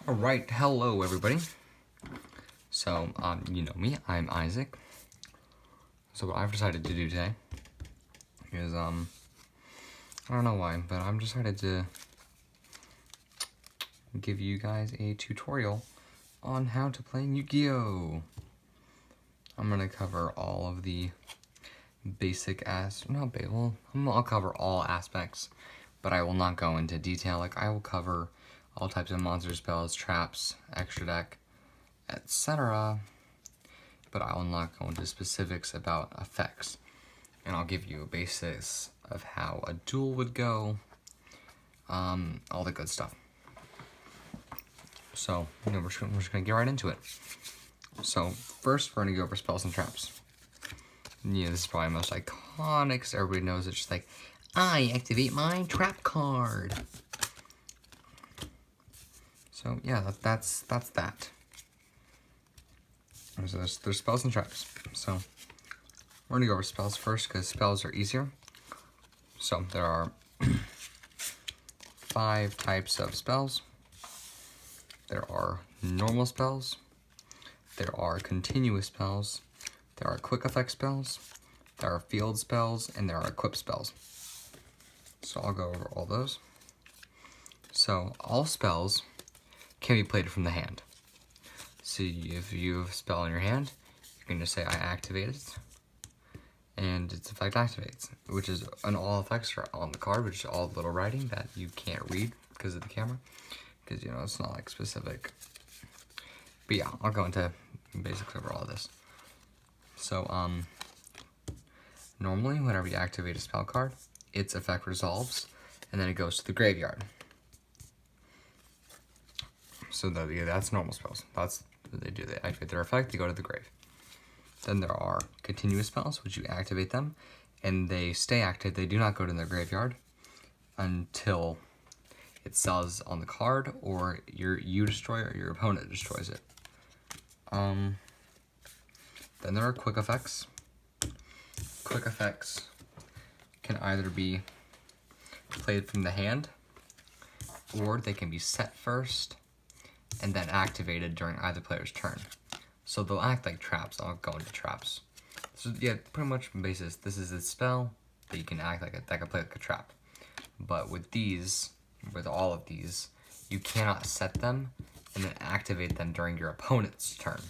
Alright, hello everybody. So, you know me, I'm Isaac. So what I've decided to do today is, I don't know why, but I'm decided to give you guys a tutorial on how to play Yu-Gi-Oh! I'm gonna cover all of the basic I'll cover all aspects, but I will not go into detail. Like, I will cover all types of monster spells, traps, extra deck, etc. But I will not go into specifics about effects. And I'll give you a basis of how a duel would go, all the good stuff. So, we're just gonna get right into it. So, first we're gonna go over spells and traps. Yeah, this is probably most iconic, so everybody knows it's just like, I activate my trap card. So yeah, that's that. So there's spells and traps. So we're gonna go over spells first because spells are easier. So there are 5 types of spells. There are normal spells. There are continuous spells. There are quick effect spells. There are field spells, and there are equip spells. So I'll go over all those. So all spells can be played from the hand. So if you have a spell in your hand, you can just say I activate it, and its effect activates, which is, and all effects are on the card, which is all little writing that you can't read because of the camera, because you know it's not like specific. But yeah, I'll go into basics over all of this. So normally whenever you activate a spell card, its effect resolves, and then it goes to the graveyard. So that's normal spells. That's what they do. They activate their effect, they go to the grave. Then there are continuous spells, which you activate them, and they stay active. They do not go to the graveyard until it says on the card, or you destroy it, or your opponent destroys it. Then there are quick effects. Quick effects can either be played from the hand, or they can be set first and then activated during either player's turn. So they'll act like traps. I'll go into traps. So yeah, pretty much basis, this is a spell that you can act like that can play like a trap. But with all of these, you cannot set them and then activate them during your opponent's turn.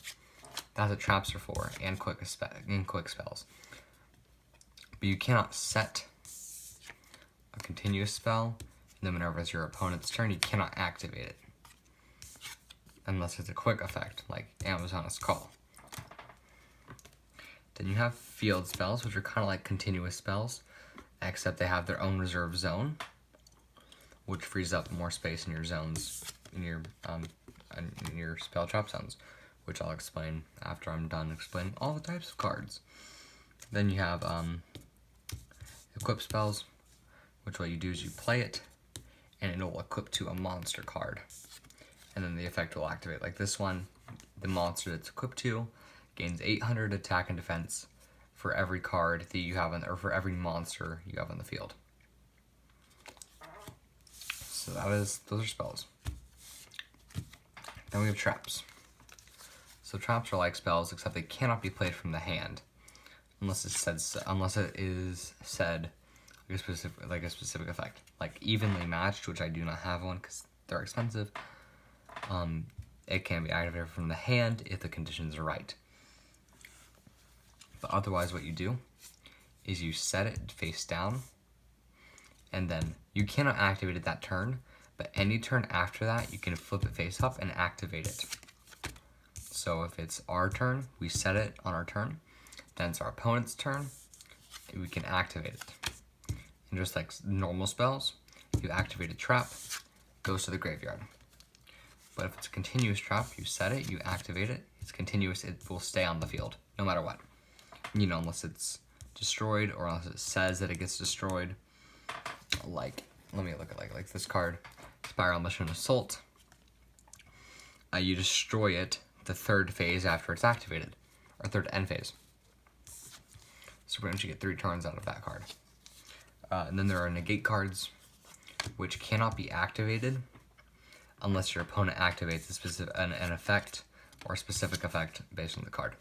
That's what traps are for, and quick spells. But you cannot set a continuous spell, and then whenever it's your opponent's turn, you cannot activate it. Unless it's a quick effect, like Amazon's Call. Then you have field spells, which are kind of like continuous spells, except they have their own reserve zone, which frees up more space in your zones, in your spell trap zones, which I'll explain after I'm done explaining all the types of cards. Then you have equip spells, which what you do is you play it, and it will equip to a monster card. And then the effect will activate. Like this one, the monster that's equipped to gains 800 attack and defense for every card that you have or for every monster you have on the field. So those are spells. Then we have traps. So traps are like spells, except they cannot be played from the hand unless it is said like a specific effect, like evenly matched, which I do not have one because they're expensive. It can be activated from the hand if the conditions are right. But otherwise what you do is you set it face down, and then you cannot activate it that turn, but any turn after that you can flip it face up and activate it. So if it's our turn, we set it on our turn, then it's our opponent's turn, we can activate it. And just like normal spells, you activate a trap, goes to the graveyard. But if it's a continuous trap, you set it, you activate it, it's continuous, it will stay on the field, no matter what. You know, unless it's destroyed or unless it says that it gets destroyed. Like, let me look at like this card, Spiral Mission Assault. You destroy it the third phase after it's activated, or third end phase. So pretty much you get 3 turns out of that card. And then there are negate cards, which cannot be activated unless your opponent activates an effect or a specific effect based on the card.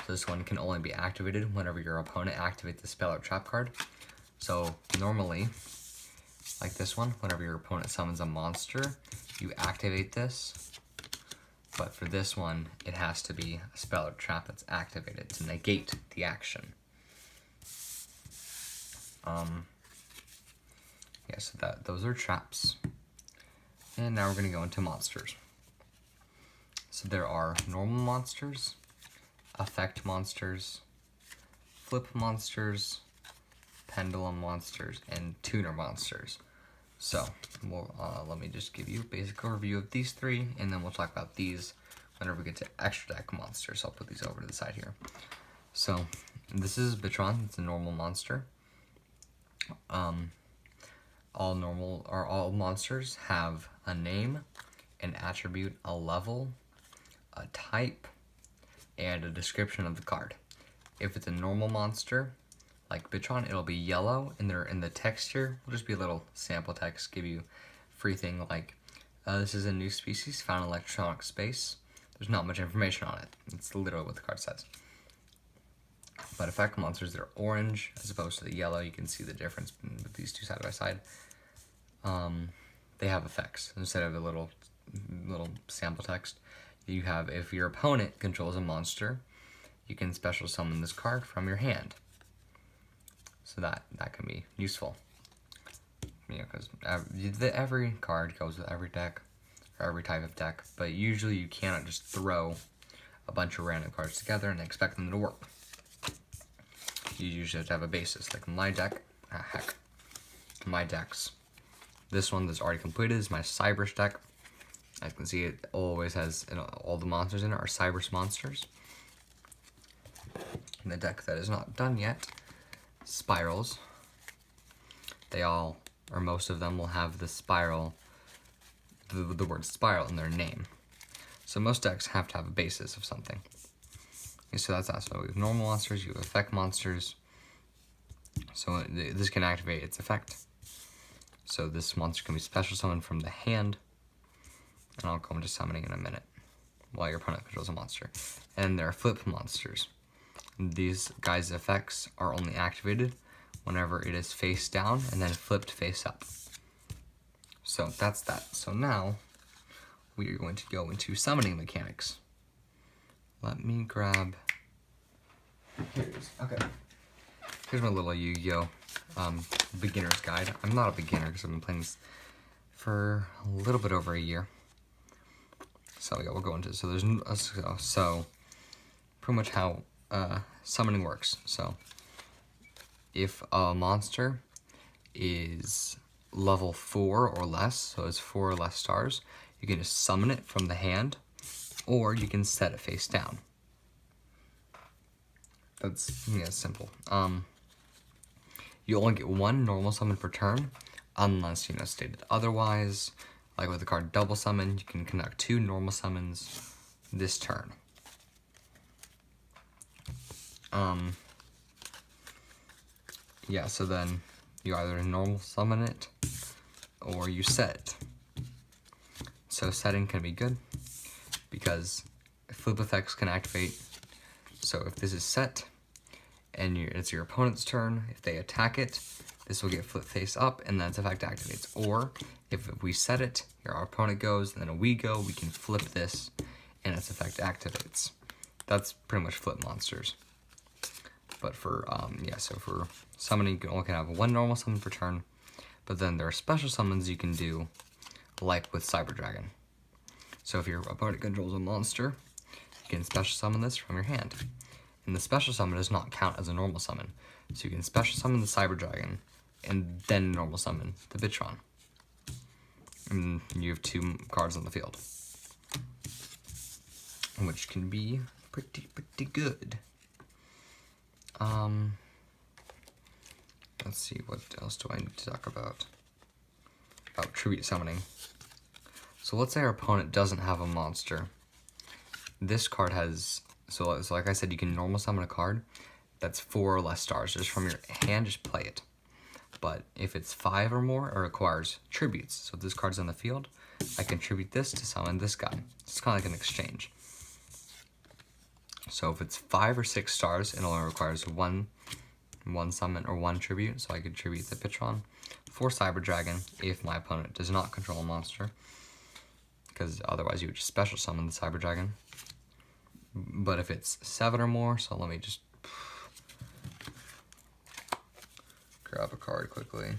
So this one can only be activated whenever your opponent activates the spell or trap card. So normally, like this one, whenever your opponent summons a monster, you activate this. But for this one, it has to be a spell or trap that's activated to negate the action. Yeah, so those are traps. And now we're going to go into monsters. So there are normal monsters, effect monsters, flip monsters, pendulum monsters, and tuner monsters. So let me just give you a basic overview of these three, and then we'll talk about these whenever we get to extra deck monsters. I'll put these over to the side here. So this is Bitron. It's a normal monster. All monsters have a name, an attribute, a level, a type, and a description of the card. If it's a normal monster, like Bitron, it'll be yellow, and the text here will just be a little sample text, give you free thing like, this is a new species found in electronic space. There's not much information on it. It's literally what the card says. But effect monsters, they're orange as opposed to the yellow. You can see the difference with these two side by side. They have effects instead of a little sample text. You have, if your opponent controls a monster, you can special summon this card from your hand. So that can be useful. You know, because every card goes with every deck or every type of deck, but usually you cannot just throw a bunch of random cards together and expect them to work. You usually have to have a basis. Like my deck, my decks. This one that's already completed is my Cybers deck. As you can see, it always has, all the monsters in it are Cybers monsters. And the deck that is not done yet, Spirals. They all, or most of them, will have the spiral, the word spiral in their name. So most decks have to have a basis of something. Okay, so that's that. So we have normal monsters, you have effect monsters. So this can activate its effect. So this monster can be special summoned from the hand. And I'll go into summoning in a minute while your opponent controls a monster. And there are flip monsters. These guys' effects are only activated whenever it is face down and then flipped face up. So that's that. So now we are going to go into summoning mechanics. Let me grab, here it is, okay. Here's my little Yu-Gi-Oh! Beginner's guide. I'm not a beginner because I've been playing this for a little bit over a year. So yeah, we'll go into, so pretty much how summoning works. So if a monster is level 4 or less, so it's 4 or less stars, you can just summon it from the hand, or you can set it face down. That's simple. You only get 1 normal summon per turn, unless stated otherwise. Like with the card Double Summon, you can conduct 2 normal summons this turn. Yeah, so then you either normal summon it or you set it. So setting can be good because flip effects can activate. So if this is set and it's your opponent's turn, if they attack it, this will get flip face up and then its effect activates. Or if we set it, our opponent goes, and then we go, we can flip this and its effect activates. That's pretty much flip monsters. But for, so for summoning, you can only have 1 normal summon per turn. But then there are special summons you can do, like with Cyber Dragon. So if your opponent controls a monster, you can special summon this from your hand. And the special summon does not count as a normal summon. So you can special summon the Cyber Dragon, and then normal summon the Bitron. And you have 2 cards on the field, which can be pretty good. Let's see, what else do I need to talk about? About tribute summoning. So let's say our opponent doesn't have a monster. This card has, so like I said, you can normal summon a card that's 4 or less stars. Just from your hand, just play it. But if it's 5 or more, it requires tributes. So if this card's on the field, I can tribute this to summon this guy. It's kind of like an exchange. So if it's 5 or 6 stars, it only requires one summon or 1 tribute. So I could tribute the Pitron for Cyber Dragon if my opponent does not control a monster, because otherwise you would just special summon the Cyber Dragon. But if it's 7 or more, so let me just grab a card quickly.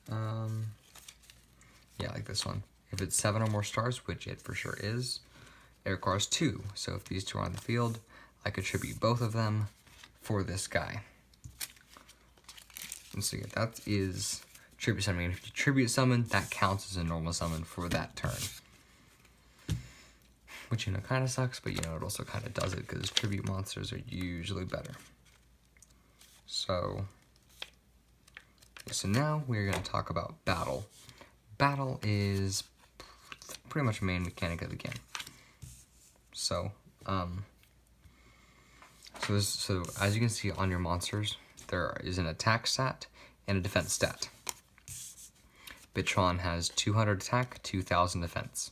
Yeah, like this one. If it's 7 or more stars, which it for sure is, it requires 2. So if these 2 are on the field, I could tribute both of them for this guy. And so yeah, that is tribute summoning. And if you tribute summon, that counts as a normal summon for that turn. Which, you know, kind of sucks, but, you know, it also kind of does it because tribute monsters are usually better. So now we're going to talk about battle. Battle is pretty much a main mechanic of the game. So as you can see on your monsters, there is an attack stat and a defense stat. Bitron has 200 attack, 2000 defense.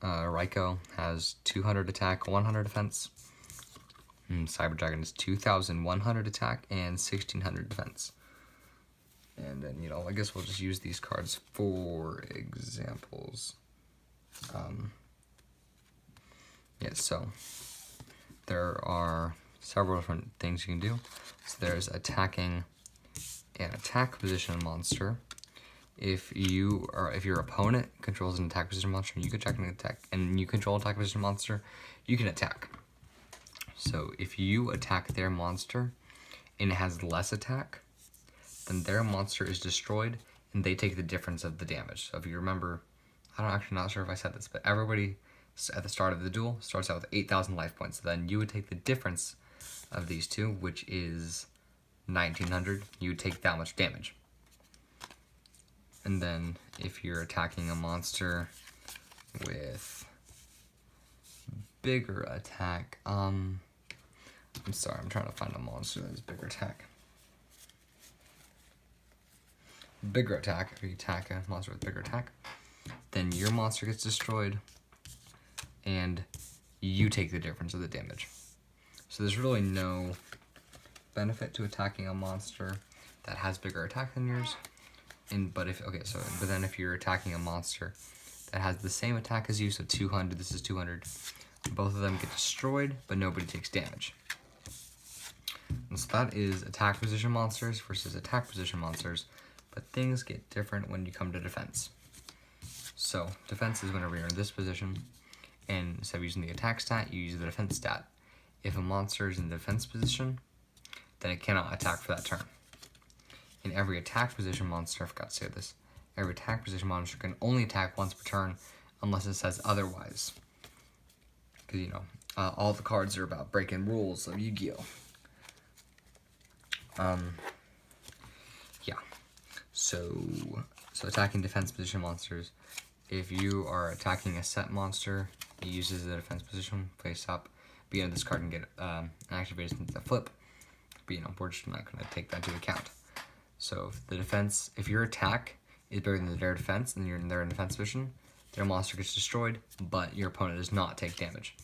Raikou has 200 attack, 100 defense. Cyber Dragon is 2100 attack and 1600 defense. And then, you know, I guess we'll just use these cards for examples. Yeah, so there are several different things you can do. So there's attacking an attack position monster. If your opponent controls an attack position monster and you control attack position monster, you can attack. So if you attack their monster and it has less attack, then their monster is destroyed and they take the difference of the damage. So if you remember, not sure if I said this, but everybody at the start of the duel starts out with 8,000 life points. So then you would take the difference of these two, which is 1,900. You would take that much damage. And then if you're attacking a monster with bigger attack, I'm sorry, I'm trying to find a monster that has bigger attack. Bigger attack, if you attack a monster with bigger attack, then your monster gets destroyed and you take the difference of the damage. So there's really no benefit to attacking a monster that has bigger attack than yours. But then if you're attacking a monster that has the same attack as you, so 200, this is 200, both of them get destroyed, but nobody takes damage. And so that is attack position monsters versus attack position monsters, but things get different when you come to defense. So defense is whenever you're in this position, and instead of using the attack stat, you use the defense stat. If a monster is in the defense position, then it cannot attack for that turn. In every attack position monster, I forgot to say this, every attack position monster can only attack once per turn unless it says otherwise. Because, you know, all the cards are about breaking rules of Yu-Gi-Oh! Yeah. So attacking defense position monsters, if you are attacking a set monster, it uses the defense position face up. But, you know, this card can get activated since the flip. But, you know, we're just not going to take that into account. So if your attack is bigger than their defense and they're in defense position, their monster gets destroyed, but your opponent does not take damage.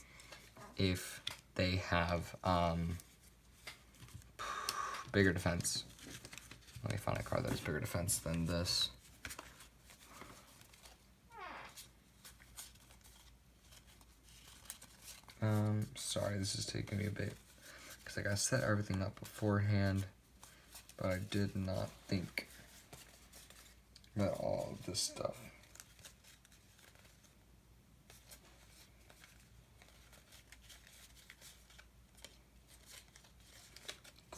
If they have bigger defense, let me find a card that has bigger defense than this. Sorry, this is taking me a bit because I gotta set everything up beforehand. But I did not think about all of this stuff.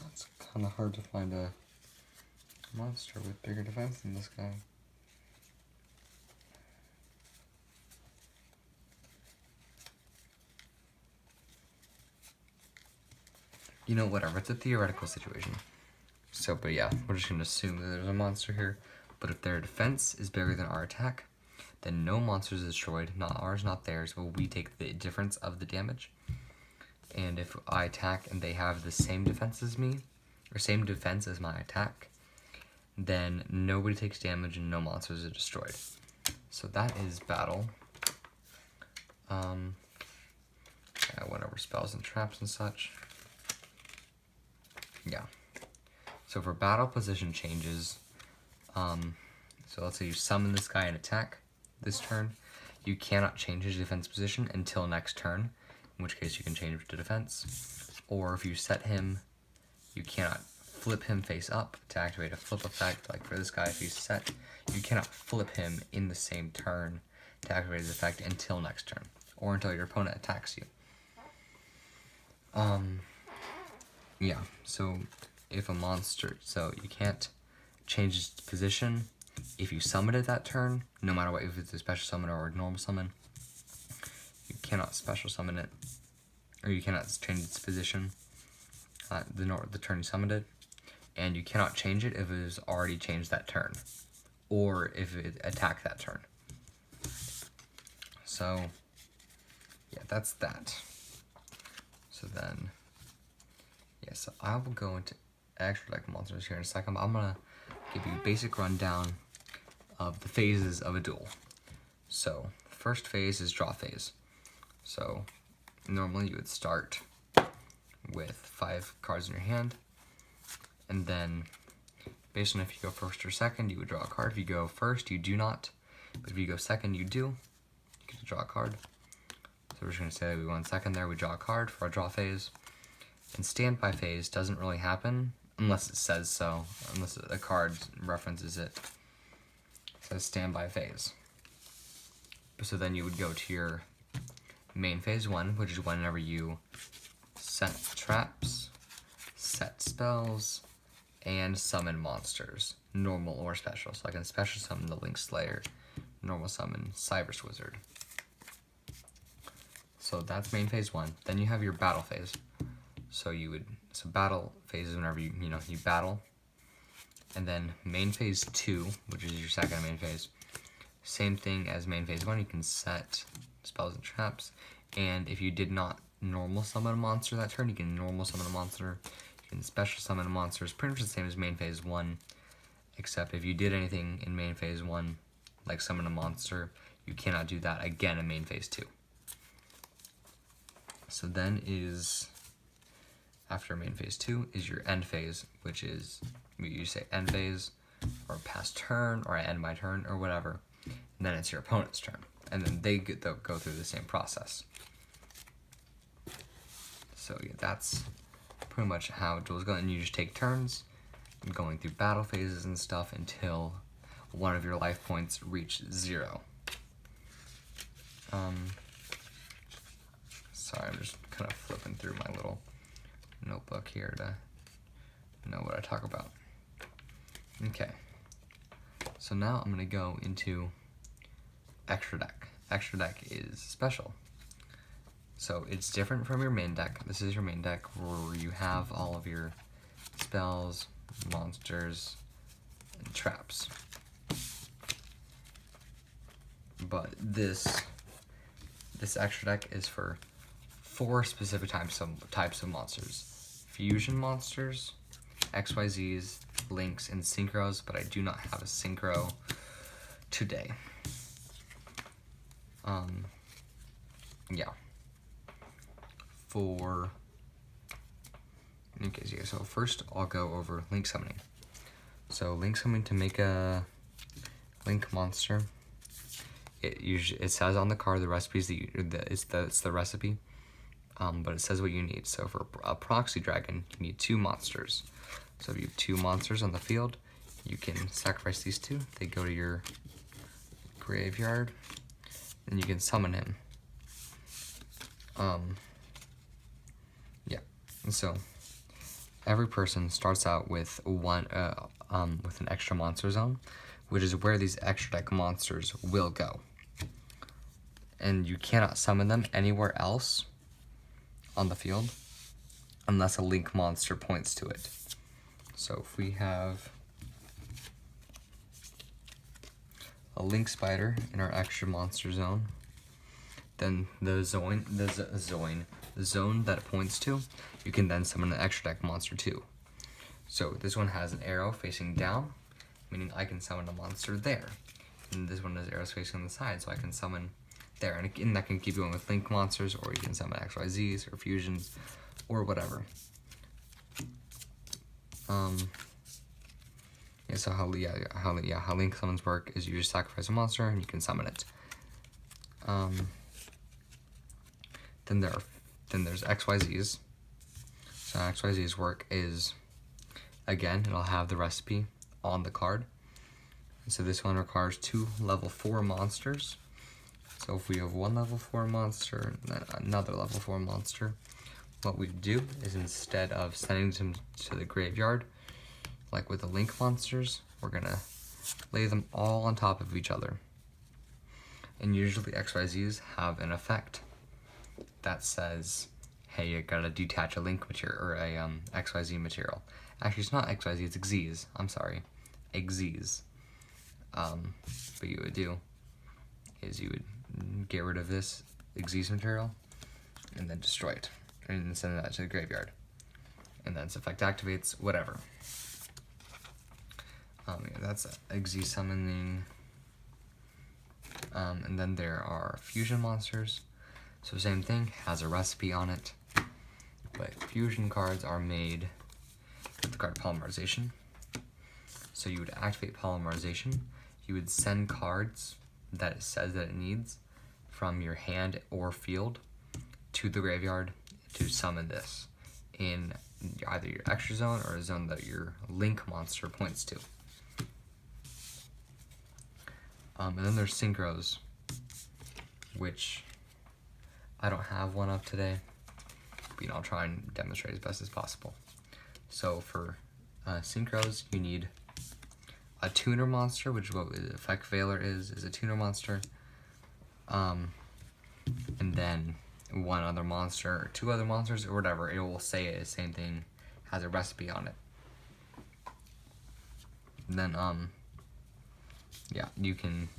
That's kind of hard to find a monster with bigger defense than this guy. You know, whatever, it's a theoretical situation. So, but yeah, we're just going to assume that there's a monster here. But if their defense is bigger than our attack, then no monster is destroyed. Not ours, not theirs. But we take the difference of the damage. And if I attack and they have the same defense as me, or same defense as my attack, then nobody takes damage and no monsters are destroyed. So that is battle. I went over spells and traps and such. Yeah. So for battle position changes, so let's say you summon this guy and attack this turn, you cannot change his defense position until next turn, in which case you can change to defense. Or if you set him, you cannot flip him face up to activate a flip effect. Like for this guy, if he's set, you cannot flip him in the same turn to activate his effect until next turn, or until your opponent attacks you. Yeah, so if a monster, so you can't change its position if you summon it that turn, no matter what, if it's a special summon or a normal summon. You cannot special summon it, or you cannot change its position the turn you summoned it, and you cannot change it if it has already changed that turn, or if it attacked that turn. So, yeah, that's that. So then, yeah, so I will go into extra deck monsters here in a second, but I'm going to give you a basic rundown of the phases of a duel. So, first phase is draw phase. So, normally you would start with 5 cards in your hand, and then based on if you go first or second, you would draw a card. If you go first, you do not, but if you go second, you do. You get to draw a card. So we're just going to say that we went second there, we draw a card for our draw phase. And standby phase doesn't really happen unless it says so, unless a card references it. It says standby phase. So then you would go to your main phase 1, which is whenever you set traps, set spells, and summon monsters, normal or special. So I can special summon the Link Slayer, normal summon Cyber's Wizard. So that's main phase 1. Then you have your battle phase. So battle phase is whenever you battle. And then main phase 2, which is your second main phase. Same thing as main phase 1, you can set spells and traps. And if you did not normal summon a monster that turn, you can normal summon a monster. You can special summon a monster. It's pretty much the same as main phase 1, except if you did anything in main phase 1, like summon a monster, you cannot do that again in main phase 2. So then after main phase 2 is your end phase, which is, you say end phase, or past turn, or I end my turn, or whatever. And then it's your opponent's turn. And then they go through the same process. So yeah, that's pretty much how duels go. And you just take turns going through battle phases and stuff until one of your life points reach 0. Sorry, I'm just kind of flipping through my little notebook here to know what I talk about. Okay, so now I'm going to go into extra deck. Extra deck is special. So it's different from your main deck. This is your main deck where you have all of your spells, monsters, and traps. But this extra deck is for 4 specific types of monsters. Fusion monsters, XYZs, Links, and Synchros, but I do not have a Synchro today. Yeah. So first I'll go over Link summoning. So Link summoning, to make a Link monster, it says on the card the recipes it's the recipe, but it says what you need. So for a proxy dragon, you need 2 monsters. So if you have 2 monsters on the field, you can sacrifice these 2. They go to your graveyard, and you can summon him. Yeah. And so every person starts out with with an extra monster zone, which is where these extra deck monsters will go. And you cannot summon them anywhere else on the field unless a Link monster points to it. So if we have a Link Spider in our extra monster zone, then the zone that it points to, you can then summon an extra deck monster too. So this one has an arrow facing down, meaning I can summon a monster there. And this one has arrows facing on the side, so I can summon there. And that can keep going with link monsters, or you can summon XYZs or fusions or whatever. Yeah, so how link summons work is you just sacrifice a monster and you can summon it. Then there's XYZs. So XYZ's work is, again, it'll have the recipe on the card. And so this one requires 2 level 4 monsters. So if we have one level 4 monster and then another level 4 monster, what we do is instead of sending them to the graveyard, like with the link monsters, we're gonna lay them all on top of each other. And usually XYZs have an effect that says, hey, you gotta detach a link material or a XYZ material. Actually, it's not XYZ, it's XZs. I'm sorry, XZs. What you would do is you would get rid of this XZs material and then destroy it and send that to the graveyard. And then its effect activates, whatever. Yeah, that's XZ summoning. And then there are fusion monsters. So same thing, has a recipe on it. But fusion cards are made with the card polymerization. So you would activate polymerization. You would send cards that it says that it needs from your hand or field to the graveyard to summon this in either your extra zone or a zone that your link monster points to. And then there's synchros, which I don't have one of today, but I'll try and demonstrate as best as possible. So for synchros, you need a tuner monster, which is what the effect Veiler is a tuner monster, and then one other monster, or 2 other monsters, or whatever. It will say it, the same thing, has a recipe on it. And then, yeah, you can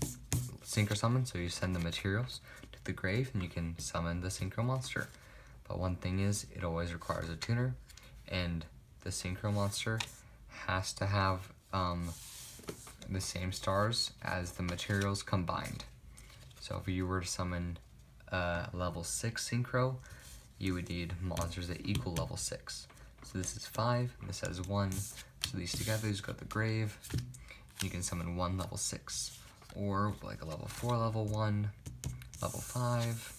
synchro summon, so you send the materials to the grave, and you can summon the synchro monster. But one thing is, it always requires a tuner, and the synchro monster has to have the same stars as the materials combined. So if you were to summon level 6 synchro, you would need monsters that equal level 6. So this is 5, and this has 1. So these together, you just go to the grave. You can summon 1 level 6, or like a level 4, level 1, level 5.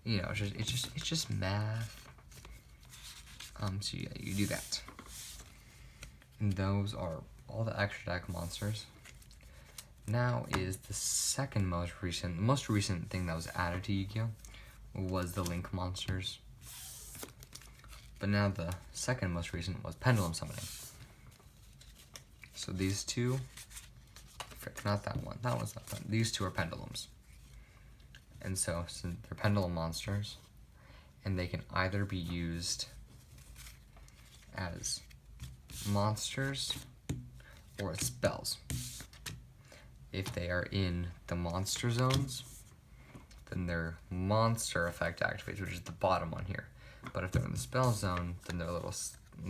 You know, it's just math. So yeah, you do that. And those are all the extra deck monsters. Now is the most recent thing that was added to Yu-Gi-Oh! Was the link monsters. But now the second most recent was pendulum summoning. So these two, not that one, that one's not fun. These two are pendulums. And so they're pendulum monsters, and they can either be used as monsters or as spells. If they are in the monster zones, then their monster effect activates, which is the bottom one here. But if they're in the spell zone, then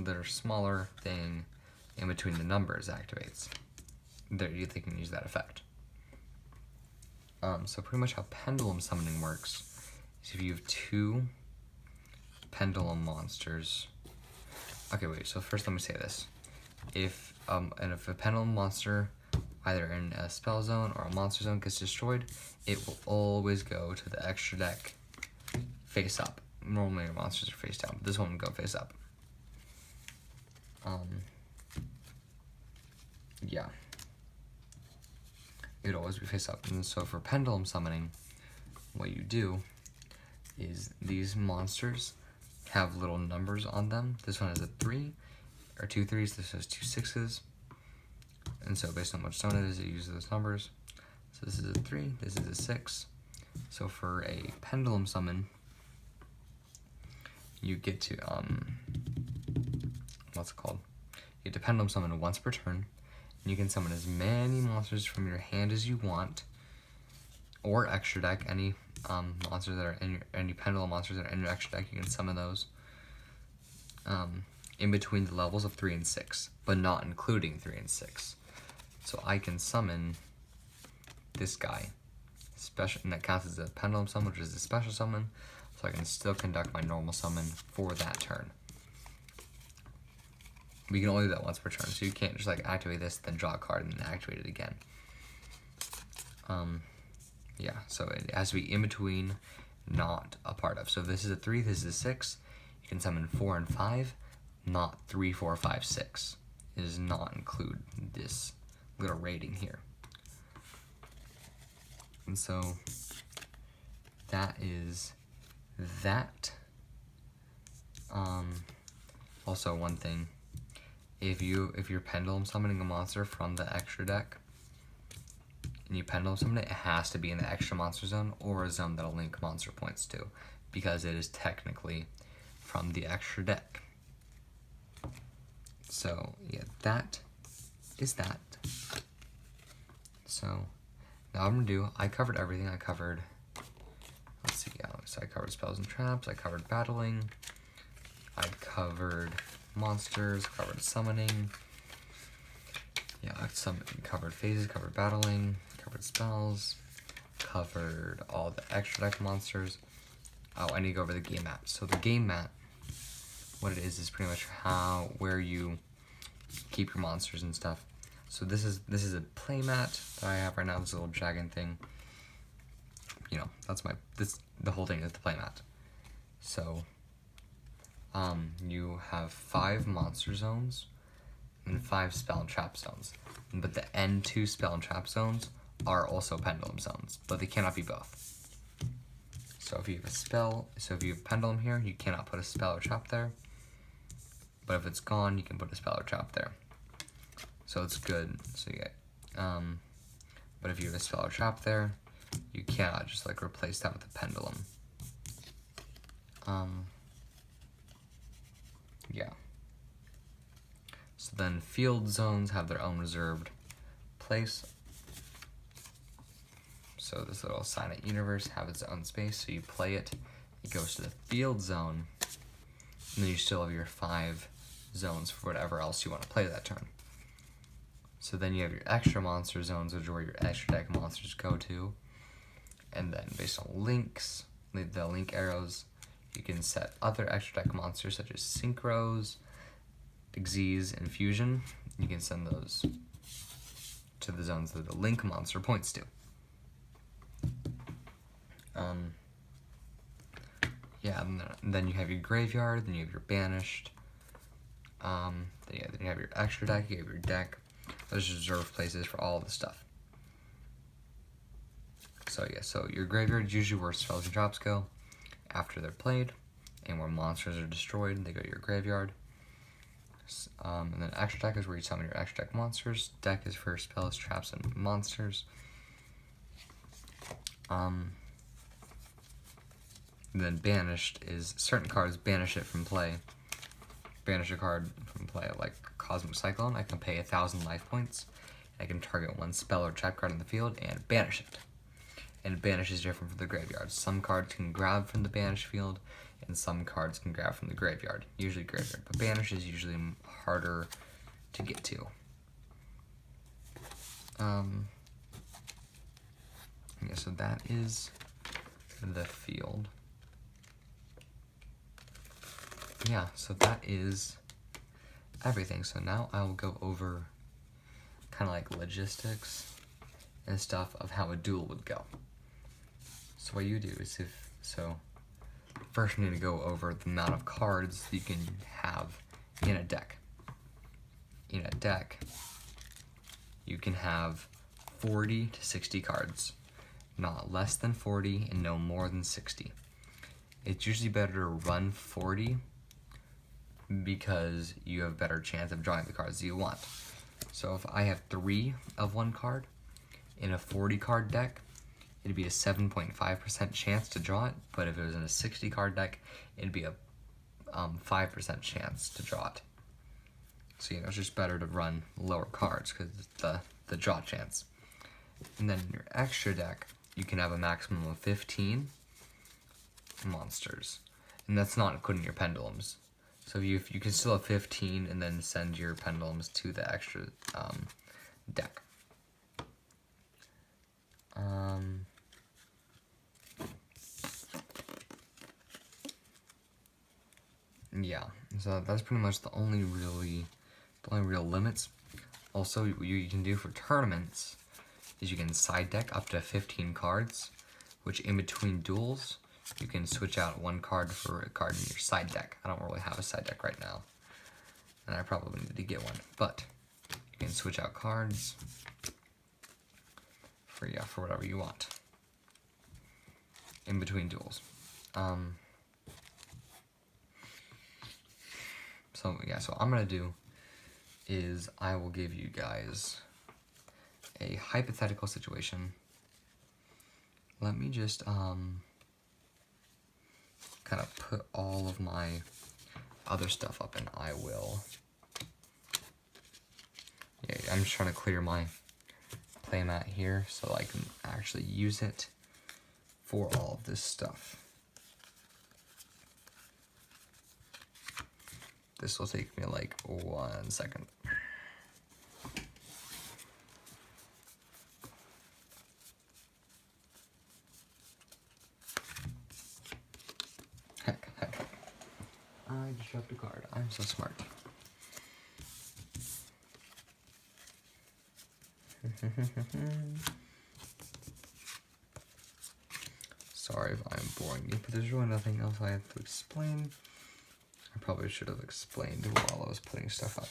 their smaller thing in between the numbers activates. They can use that effect. So pretty much how pendulum summoning works is if you have 2 pendulum monsters. Okay, wait, so first let me say this. If a pendulum monster, either in a spell zone or a monster zone, gets destroyed, it will always go to the extra deck face up. Normally your monsters are face down, but this one will go face up. Yeah. It would always be face up. And so for pendulum summoning, what you do is these monsters have little numbers on them. This one has a 3, or 2 3s, this has 2 6s. And so based on which zone it is, it uses those numbers. So this is a 3, this is a 6. So for a pendulum summon, you get to, what's it called? You get to pendulum summon once per turn. And you can summon as many monsters from your hand as you want, or extra deck, any monsters that are in any pendulum monsters that are in your extra deck, you can summon those in between the levels of 3 and 6, but not including 3 and 6. So I can summon this guy, special, and that counts as a Pendulum summon, which is a special summon, so I can still conduct my normal summon for that turn. We can only do that once per turn, so you can't just like activate this, then draw a card, and then activate it again. Yeah, so it has to be in between, not a part of. So if this is a 3, this is a 6, you can summon 4 and 5, not 3, 4, 5, 6. It does not include this little rating here. And so that is that. Also one thing, if you're pendulum summoning a monster from the extra deck and you pendulum summon it, it has to be in the extra monster zone or a zone that'll link monster points to, because it is technically from the extra deck. So yeah, that is that. So now what I'm gonna do, I covered everything. I covered, let's see, so I covered spells and traps, I covered battling, I covered monsters, covered summoning, yeah, I covered phases, covered battling, covered spells, covered all the extra deck monsters. Oh, I need to go over the game mat. So the game mat, what it is pretty much where you keep your monsters and stuff. So this is a play mat that I have right now, this little dragon thing. You know, that's the whole thing is the play mat. So you have 5 monster zones and 5 spell and trap zones. But the end 2 spell and trap zones are also pendulum zones, but they cannot be both. So if you have pendulum here, you cannot put a spell or trap there. But if it's gone, you can put a spell or trap there. So it's good. So you get, but if you have a spell or trap there, you cannot just like replace that with a pendulum. Yeah. So then field zones have their own reserved place. So this little Silent Universe have its own space, so you play it, it goes to the field zone, and then you still have your 5 zones for whatever else you want to play that turn. So then you have your extra monster zones, which are where your extra deck monsters go to, and then based on links, the link arrows, you can set other extra deck monsters such as Synchros, Xyz, and Fusion. You can send those to the zones that the link monster points to. Yeah, and then you have your graveyard, then you have your banished, then you have your extra deck, you have your deck. Those are reserved places for all the stuff. So yeah, so your graveyard is usually where spells and traps go after they're played, and where monsters are destroyed, they go to your graveyard. And then extra deck is where you summon your extra deck monsters. Deck is for spells, traps, and monsters. Then banished is certain cards banish it from play. Banish a card from play, like Cosmic Cyclone. I can pay 1,000 life points. I can target one spell or trap card in the field and banish it. And banish is different from the graveyard. Some cards can grab from the banish field, and some cards can grab from the graveyard. Usually graveyard, but banish is usually harder to get to. Yeah, so that is the field. Yeah, so that is everything. So now I will go over kind of like logistics and stuff of how a duel would go. So what you do is first you need to go over the amount of cards you can have in a deck. In a deck, you can have 40 to 60 cards, not less than 40 and no more than 60. It's usually better to run 40 because you have a better chance of drawing the cards that you want. So if I have 3 of one card in a 40 card deck, it'd be a 7.5% chance to draw it, but if it was in a 60 card deck, it'd be a 5% chance to draw it. So it's just better to run lower cards because the draw chance. And then in your extra deck, you can have a maximum of 15 monsters, and that's not including your pendulums. So you can still have 15 and then send your pendulums to the extra deck. Yeah, so that's pretty much the only real limits. Also, what you can do for tournaments is you can side deck up to 15 cards, which in between duels, you can switch out one card for a card in your side deck. I don't really have a side deck right now, and I probably need to get one, but you can switch out cards for whatever you want in between duels. So what I'm gonna do is I will give you guys a hypothetical situation. Let me just kind of put all of my other stuff up, and I will. Yeah, I'm just trying to clear my playmat here so I can actually use it for all of this stuff. This will take me like 1 second. Heck. I just dropped a card. I'm so smart. Sorry if I'm boring you, but there's really nothing else I have to explain. I probably should have explained while I was putting stuff up.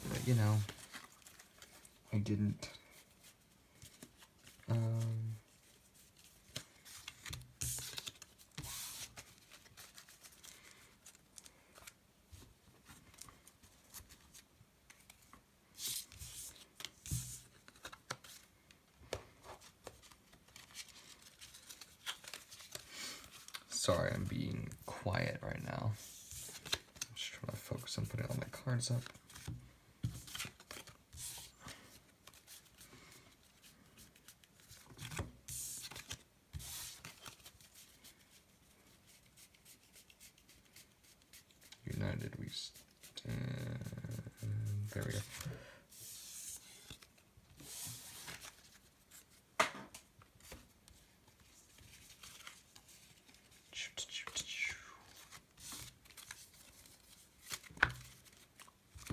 But you know, I didn't. Sorry, I'm being quiet right now. I'm just trying to focus on putting all my cards up. United we stand. There we go.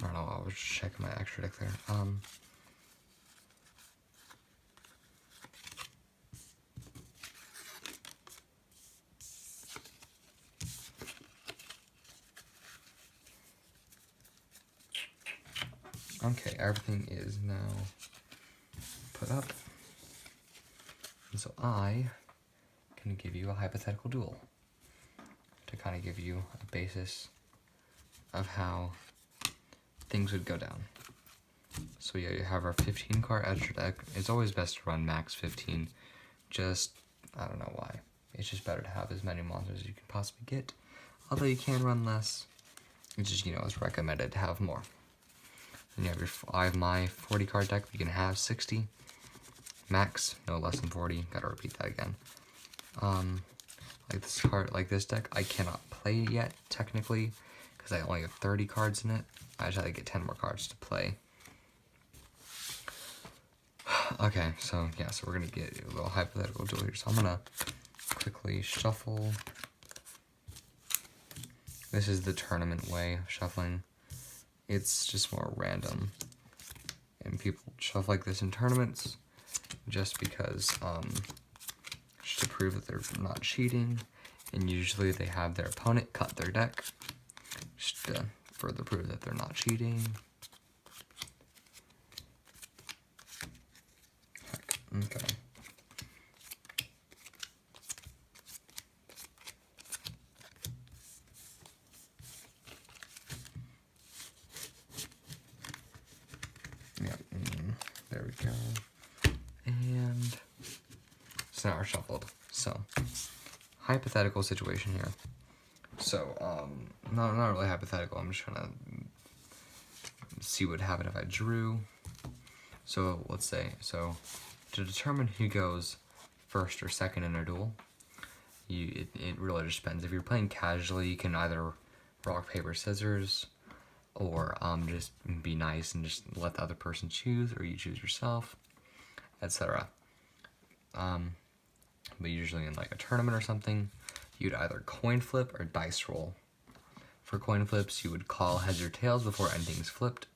I don't know, I was checking my extra deck there. Okay, everything is now put up. And so I can give you a hypothetical duel to kind of give you a basis of how things would go down. So yeah, you have our 15 card extra deck. It's always best to run max 15. Just, I don't know why. It's just better to have as many monsters as you can possibly get. Although you can run less. It's just, it's recommended to have more. And you have I have my 40 card deck. You can have 60. Max, no less than 40. Gotta repeat that again. Like this deck, I cannot play yet, technically, because I only have 30 cards in it. I just have to get 10 more cards to play. Okay, so we're gonna get a little hypothetical duel here. So I'm gonna quickly shuffle. This is the tournament way of shuffling. It's just more random. And people shuffle like this in tournaments just because, just to prove that they're not cheating. And usually they have their opponent cut their deck just to further prove that they're not cheating. Heck, okay. There we go. And so now we're shuffled. So, hypothetical situation here. So, not really hypothetical. I'm just trying to see what would happen if I drew. So, let's say, to determine who goes first or second in a duel, it really just depends. If you're playing casually, you can either rock, paper, scissors, or just be nice and just let the other person choose, or you choose yourself, etc. But usually in like a tournament or something, you'd either coin flip or dice roll. For coin flips, you would call heads or tails before anything's flipped.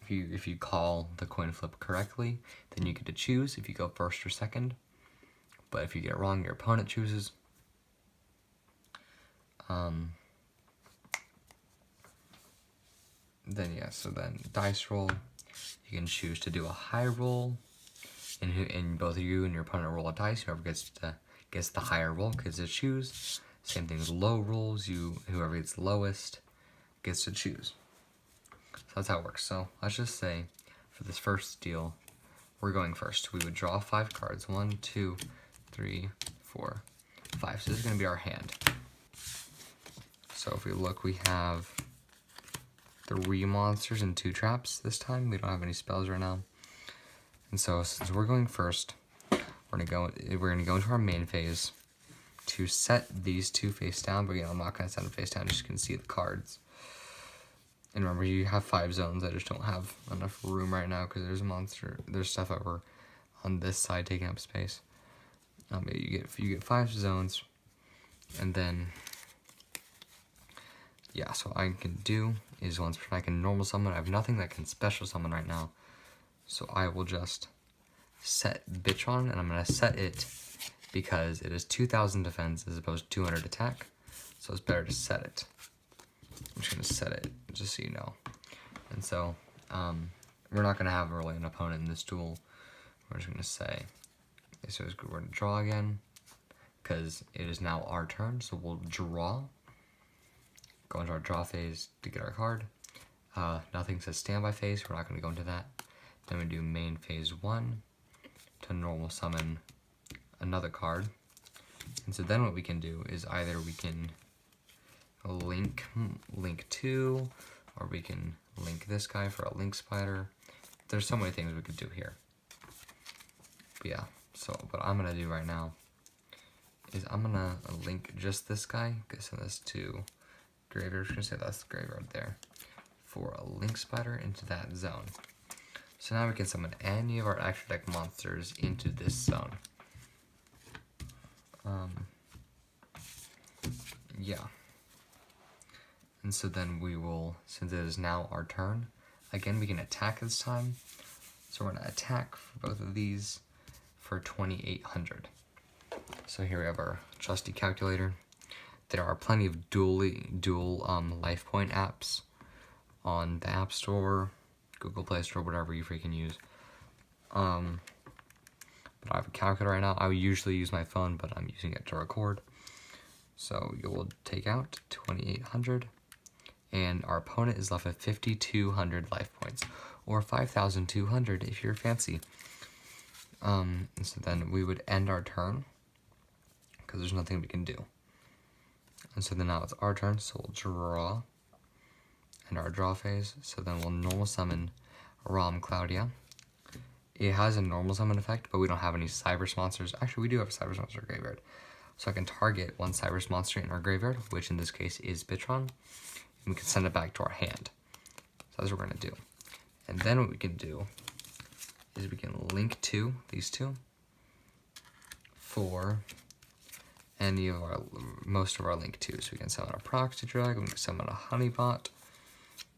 If you call the coin flip correctly, then you get to choose if you go first or second. But if you get it wrong, your opponent chooses. Then dice roll, you can choose to do a high roll, and both of you and your opponent roll a dice. Whoever gets the higher roll gets to choose. Same thing with low rolls. Whoever gets the lowest gets to choose. So that's how it works. So let's just say for this first deal, we're going first. We would draw 5 cards. 1, 2, 3, 4, 5. So this is going to be our hand. So if we look, we have 3 monsters and 2 traps this time. We don't have any spells right now. And so since we're going first, we're gonna go into our main phase to set these 2 face down. But I'm not gonna set them face down, just gonna see the cards. And remember, you have 5 zones. I just don't have enough room right now because there's stuff over on this side taking up space. You get 5 zones, and then so I can do is once I can normal summon. I have nothing that can special summon right now, so I will just set Bitron, and I'm gonna set it because it is 2,000 defense as opposed to 200 attack, so it's better to set it. I'm just gonna set it just so you know. And so we're not gonna have really an opponent in this duel. We're just gonna say, so we're gonna draw again because it is now our turn. So we'll draw, go into our draw phase to get our card. Nothing says standby phase. We're not gonna go into that. Then we do main phase 1 to normal summon another card. And so then what we can do is either we can link 2, or we can link this guy for a link spider. There's so many things we could do here. But yeah, so what I'm gonna do right now is I'm gonna link just this guy, send this to graveyard. I'm just gonna say that's the graveyard there, for a link spider into that zone. So now we can summon any of our extra deck monsters into this zone. And so then we will, since it is now our turn, again we can attack this time. So we're gonna attack for both of these for 2,800. So here we have our trusty calculator. There are plenty of dual life point apps on the App Store, Google Play Store, whatever you freaking use. But I have a calculator right now. I would usually use my phone, but I'm using it to record. So you will take out 2,800, and our opponent is left with 5,200 life points, or 5,200 if you're fancy. And so then we would end our turn, because there's nothing we can do. And so then now it's our turn, so we'll draw, and our draw phase. So then we'll normal summon Rom Claudia. It has a normal summon effect, but we don't have any Cybers monsters. Actually, we do have a Cybers monster graveyard. So I can target one Cybers monster in our graveyard, which in this case is Bitron, and we can send it back to our hand. So that's what we're gonna do. And then what we can do is we can link these two for any of most of our link 2. So we can summon a Proxy Dragon, we can summon a Honeybot,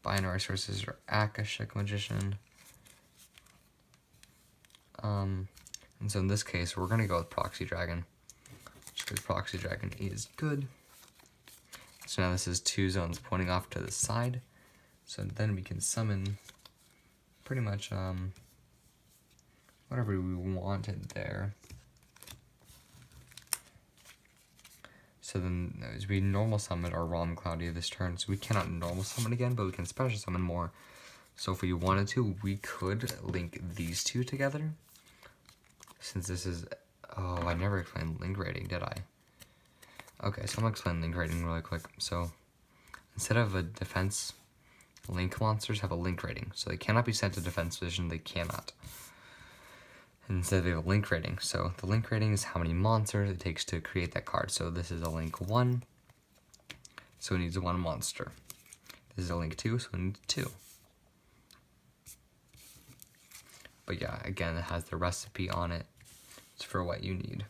Binary Sources, or Akashic Magician. And so in this case, we're gonna go with Proxy Dragon, just because Proxy Dragon is good. So now this is 2 zones pointing off to the side. So then we can summon pretty much whatever we wanted there. So then as we normal summon our Rom Claudia this turn, so we cannot normal summon again, but we can special summon more. So if we wanted to, we could link these 2 together. Since this is, oh, I never explained link rating, did I? Okay, so I'm gonna explain link rating really quick. So instead of a defense, link monsters have a link rating. So they cannot be sent to defense position, they cannot. Instead they have a link rating. So the link rating is how many monsters it takes to create that card. So this is a link 1, so it needs 1 monster. This is a link 2, so it needs 2. But yeah, again, it has the recipe on it. for what you need.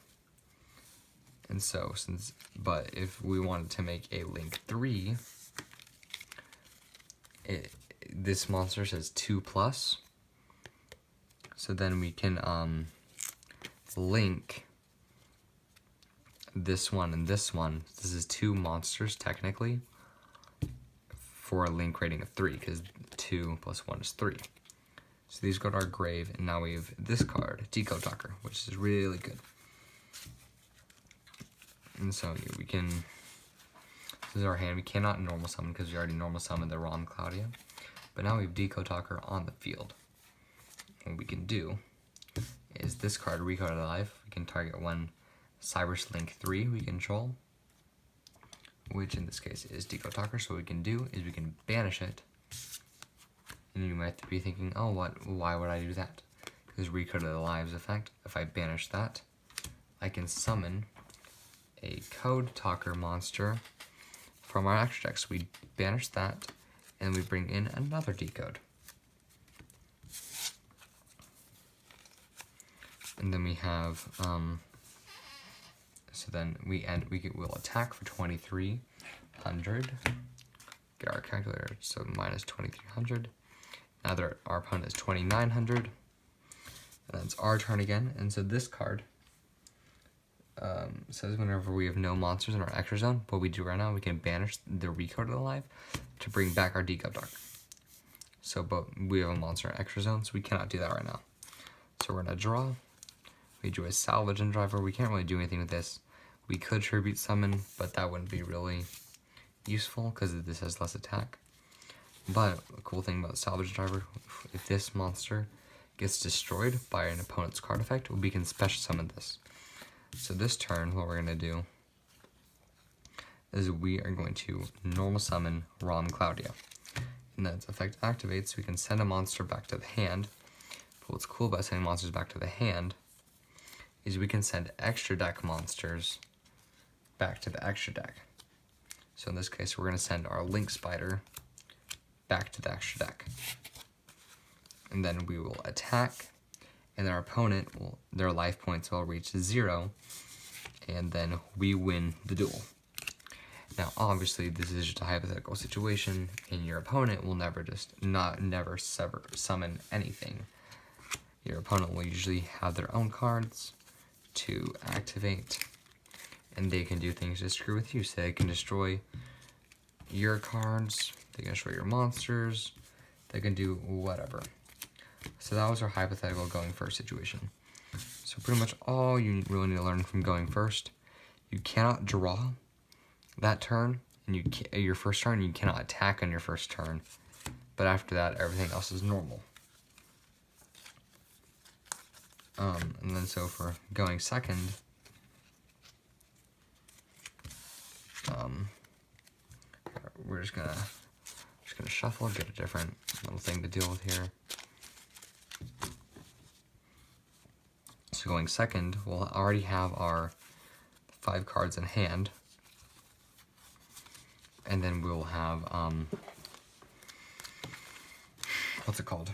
And so, but if we wanted to make a link 3, this monster says 2+. So then we can link this one and this one. This is 2 monsters technically for a link rating of 3, because 2 + 1 is 3. So these go to our grave, and now we have this card, Deco Talker, which is really good. And so we can, this is our hand. We cannot normal summon because we already normal summoned the Rom Claudia. But now we have Deco Talker on the field. What we can do is this card, Recode Alive. We can target one Cyrus Link 3 we control, which in this case is Deco Talker. So what we can do is we can banish it. And you might be thinking, oh, why would I do that? Because Recode Alive's effect, if I banish that, I can summon a Code Talker monster from our extra deck. So we banish that, and we bring in another Decode. And then we have, so then we'll attack for 2,300. Get our calculator, so minus 2,300. Now our opponent is 2,900. And then it's our turn again. And so this card says whenever we have no monsters in our extra zone, what we do right now, we can banish the Recode Alive to bring back our Deco Talker. So, but we have a monster in our extra zone, so we cannot do that right now. So we're gonna draw. We do a Salvage and Driver. We can't really do anything with this. We could Tribute Summon, but that wouldn't be really useful because this has less attack. But a cool thing about Salvage and Driver, if this monster gets destroyed by an opponent's card effect, we can special summon this. So this turn, what we're going to do is we are going to normal summon Rom Claudia. And that effect activates, so we can send a monster back to the hand. But what's cool about sending monsters back to the hand is we can send extra deck monsters back to the extra deck. So in this case, we're going to send our Link Spider back to the extra deck. And then we will attack, and then our opponent their life points will reach 0, and then we win the duel. Now, obviously, this is just a hypothetical situation, and your opponent will never summon anything. Your opponent will usually have their own cards to activate, and they can do things to screw with you. So they can destroy your cards, they can destroy your monsters, they can do whatever. So that was our hypothetical going first situation. So pretty much all you really need to learn from going first, you cannot draw that turn, and your first turn, you cannot attack on your first turn. But after that, everything else is normal. And then so for going second, we're just gonna shuffle, get a different little thing to deal with here. So going second, we'll already have our 5 cards in hand, and then we'll have what's it called?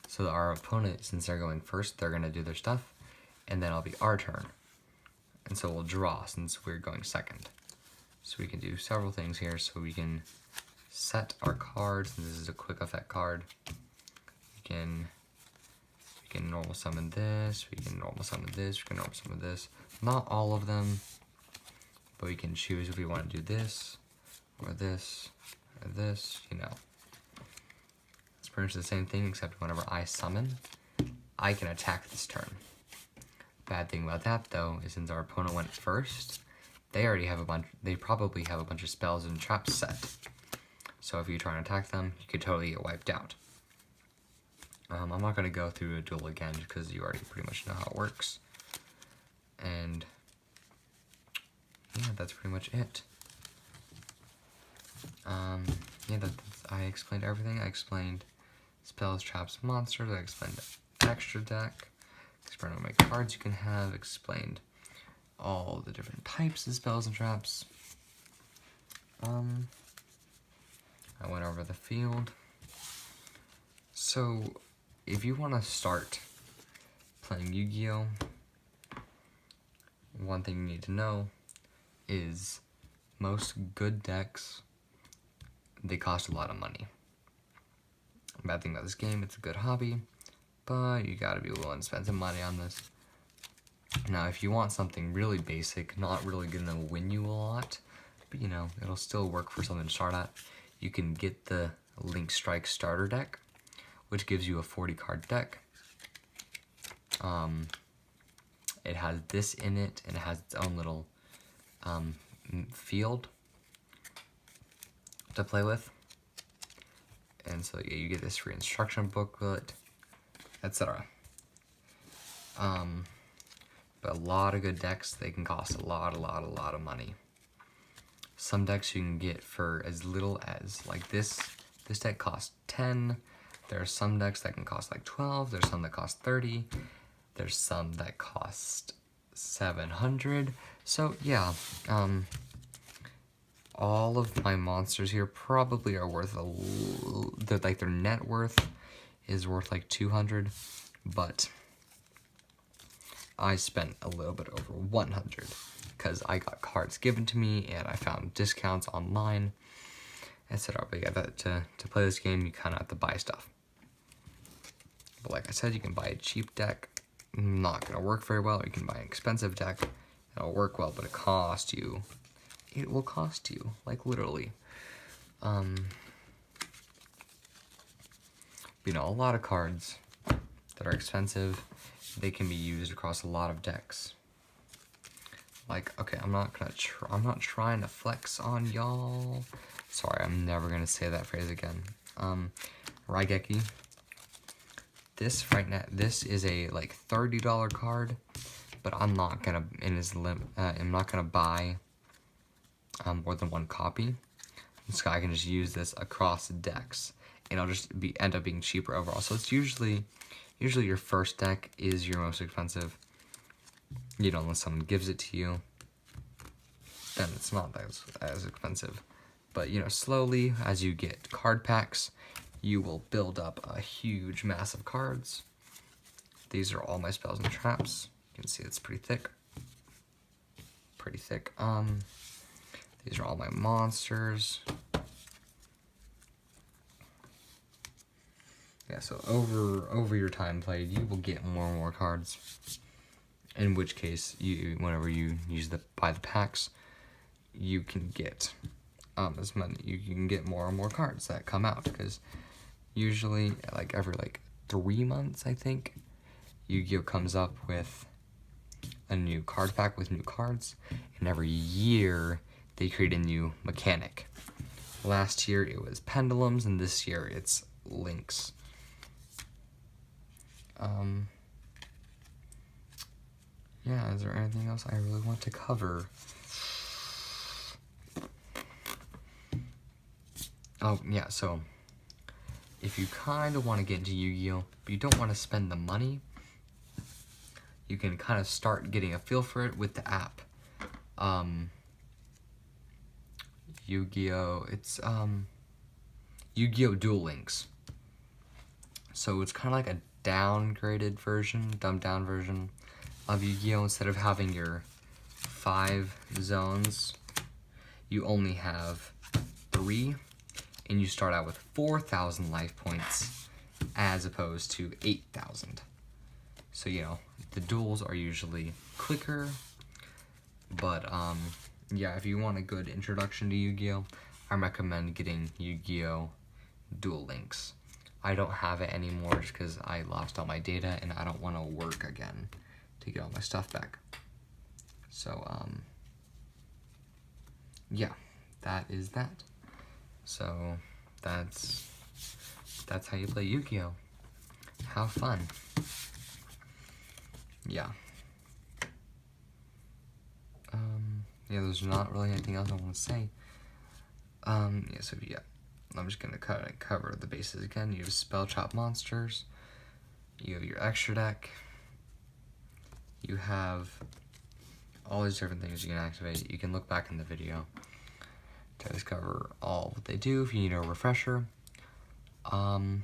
So our opponent, since they're going first, they're gonna do their stuff, and then it'll be our turn. And so we'll draw since we're going second. So we can do several things here. So we can set our cards, and this is a quick effect card. We can normal summon this, we can normal summon this, we can normal summon this. Not all of them, but we can choose if we want to do this, or this, or this, you know. It's pretty much the same thing, except whenever I summon, I can attack this turn. Bad thing about that, though, is since our opponent went first, they probably have a bunch of spells and traps set. So if you try and attack them, you could totally get wiped out. I'm not going to go through a duel again, because you already pretty much know how it works. And yeah, that's pretty much it. Yeah, I explained everything. I explained spells, traps, monsters. I explained extra deck. Explained how many cards you can have. Explained all the different types of spells and traps. I went over the field. So, if you want to start playing Yu-Gi-Oh, one thing you need to know is most good decks, they cost a lot of money. Bad thing about this game, it's a good hobby, but you gotta be willing to spend some money on this. Now, if you want something really basic, not really gonna win you a lot, but you know, it'll still work for something to start at, you can get the Link Strike starter deck, which gives you a 40-card deck. It has this in it, and it has its own little field to play with. And so yeah, you get this free instruction booklet, etc. But a lot of good decks, they can cost a lot of money. Some decks you can get for as little as, like this deck costs 10. There are some decks that can cost like 12. There's some that cost 30. There's some that cost 700. So yeah, all of my monsters here probably are worth their net worth is worth like 200, but I spent a little bit over 100 because I got cards given to me and I found discounts online, etc. But yeah, to play this game, you kind of have to buy stuff. But like I said, you can buy a cheap deck, not gonna work very well. You can buy an expensive deck, it'll work well, but it will cost you, like literally. You know, a lot of cards that are expensive, they can be used across a lot of decks. Like, okay, I'm not trying to flex on y'all. Sorry, I'm never gonna say that phrase again. Raigeki. This right now, this is a like $30 card, but I'm not gonna I'm not gonna buy more than one copy. So I can just use this across decks, and it'll just end up being cheaper overall. So it's usually your first deck is your most expensive. You know, unless someone gives it to you, then it's not as expensive. But you know, slowly as you get card packs, you will build up a huge mass of cards. These are all my spells and traps. You can see it's pretty thick. These are all my monsters. Yeah, so over your time played, you will get more and more cards. In which case, whenever you buy the packs, you can get as many. You can get more and more cards that come out, because usually every 3 months, I think, Yu-Gi-Oh comes up with a new card pack with new cards, and every year they create a new mechanic. Last year it was Pendulums, and this year it's Links. Yeah, is there anything else I really want to cover? Oh, yeah, so if you kind of want to get into Yu-Gi-Oh, but you don't want to spend the money, you can kind of start getting a feel for it with the app. Yu-Gi-Oh, it's Yu-Gi-Oh! Duel Links. So it's kind of like a downgraded version, dumbed down version of Yu-Gi-Oh! Instead of having your 5 zones, you only have 3, and you start out with 4,000 life points as opposed to 8,000. So, you know, the duels are usually quicker, but yeah, if you want a good introduction to Yu-Gi-Oh, I recommend getting Yu-Gi-Oh! Duel Links. I don't have it anymore just because I lost all my data and I don't want to work again to get all my stuff back. So, yeah, that is that. So, that's how you play Yu-Gi-Oh! Have fun. Yeah. Yeah, there's not really anything else I want to say. Yeah, so yeah, I'm just gonna cover the bases again. You have spell chop monsters. You have your extra deck. You have all these different things you can activate. You can look back in the video to discover all what they do if you need a refresher. You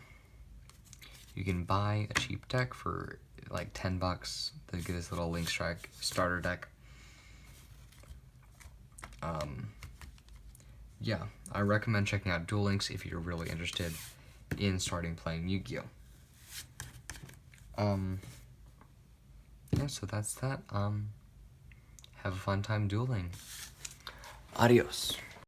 can buy a cheap deck for like $10 to get this little Link Strike starter deck. Yeah, I recommend checking out Duel Links if you're really interested in starting playing Yu-Gi-Oh. Yeah, so that's that. Have a fun time dueling. Adios.